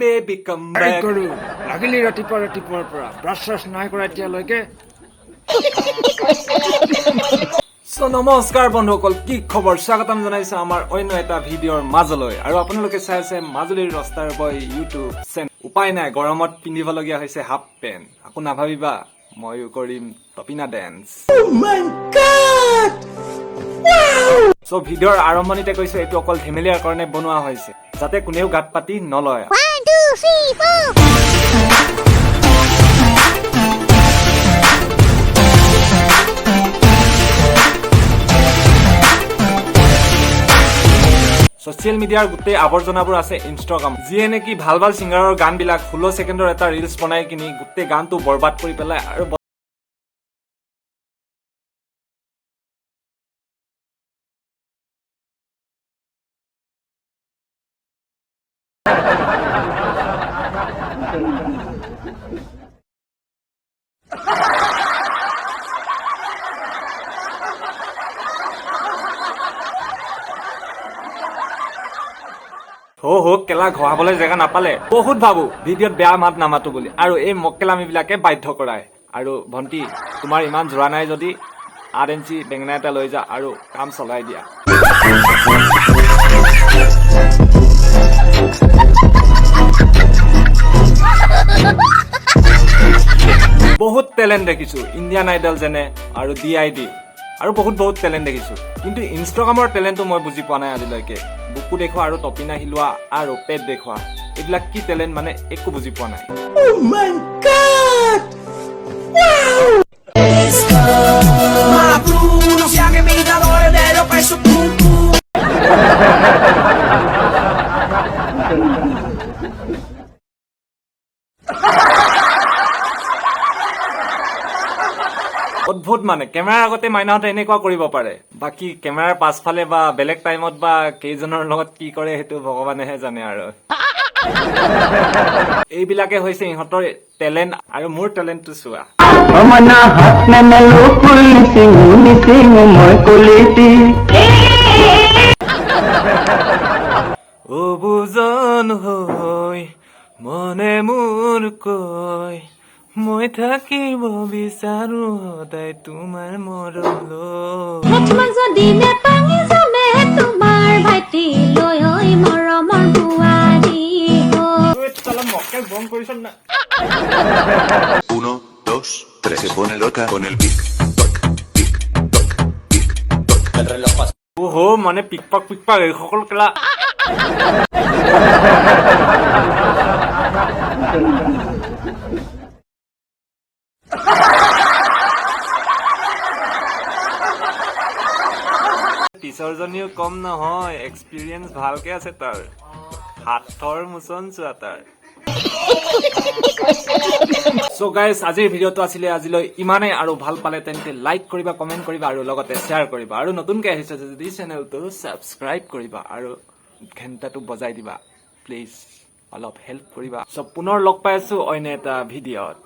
Baby, come back. লাগিলি ৰাতিপুৱাৰ পৰা brush নাই কৰা এতিয়ালৈকে। নমস্কাৰ বন্ধুসকল, কি খবৰ? স্বাগতম জনাইছো আমাৰ অন্য এটা ভিডিঅ'ৰ মাজলৈ। আৰু আপোনালোকে চাই আছে মাজুলীৰ ৰস্তাৰ বয় ইউটিউব চেনেল। উপায় নাই, গৰমত পিন্ধিবলগীয়া হৈছে হাফ পেণ্ট। আকৌ নাভাবিবা ময়ো কৰিম টপিনা ডেন্স। ভিডিঅ'ৰ আৰম্ভণিতে কৈছো এইটো অকল ধেমেলীয়াৰ কাৰণে বনোৱা হৈছে, যাতে কোনেও গাত পাতি নলয়। ছচিয়েল মিডিয়াৰ গোটেই আৱৰ্জনাবোৰ আছে ইনষ্টাগ্ৰাম, যিয়ে নেকি ভাল ভাল ছিংগাৰৰ গান বিলাক 16 ছেকেণ্ডৰ এটা ৰিলছ বনাই কিনি গোটেই গানটো বৰবাদ কৰি পেলাই। আৰু কেলা ঘঁহাবলৈ জেগা নাপালে বহুত ভাবো ভিডিঅ'ত বেয়া মাত নামাতো বুলি, আৰু এই মক্কেলামী বিলাকে বাধ্য কৰায়। আৰু ভন্টি, তোমাৰ ইমান জোৰা নাই যদি 8 ইঞ্চি বেঙেনা এটা লৈ যা আৰু কাম চলাই দিয়া। বহুত টেলেণ্ট দেখিছো, ইণ্ডিয়ান আইডল যেনে আৰু DID আৰু বহুত টেলেণ্ট দেখিছো, কিন্তু ইনষ্টাগ্ৰামৰ টেলেণ্টটো মই বুজি পোৱা নাই আজিলৈকে। বুকু দেখুৱা আৰু টপিনা হিলোৱা আৰু পেট দেখুৱা, এইবিলাক কি টেলেণ্ট মানে একো বুজি পোৱা নাই। অদ্ভুত মানে, কেমেৰাৰ আগতে মাইনাহঁতে এনেকুৱা কৰিব পাৰে, বাকী কেমেৰাৰ পাছফালে বা বেলেগ টাইমত বা কেইজনৰ লগত কি কৰে সেইটো ভগৱানেহে জানে। আৰু এইবিলাকে হৈছে ইহঁতৰ টেলেণ্ট, আৰু মোৰ টেলেণ্টটো চোৱা। অ বুজন হৈ মনে মোৰ কৈ, মই থাকিব বিচাৰো সদায় তোমাৰ মৰমলৈ। যদি নেপাঙি যাবে তোমাৰ ভাইটি লৈ ঐ মৰমৰ বুৱাৰী। মক্কেল বন্ধ কৰিছ না? 1, 2, 3 se pone loca con el pic toc pic toc pic toc. El reloj pasa. ওহো, মানে পিকপাক এইসকল কেলা। টিচাৰজনীও কম নহয়, এক্সপিৰিয়েঞ্চ ভালকে আছে তাৰ। হাতৰ মোচন চোৱা তাৰ। সো গাইজ, আজিৰ ভিডিঅ'টো আছিলে আজিলৈ ইমানেই। আৰু ভাল পালে তেন্তে লাইক কৰিবা, কমেণ্ট কৰিবা আৰু লগতে শ্বেয়াৰ কৰিবা। আৰু নতুনকে আহিছে যদি চেনেলটো ছাবস্ক্ৰাইব কৰিবা আৰু ঘণ্টাটো বজাই দিবা প্লিজ, অলপ হেল্প কৰিবা। সো পুনৰ লগ পাই আছো অন্য এটা ভিডিঅ'ত।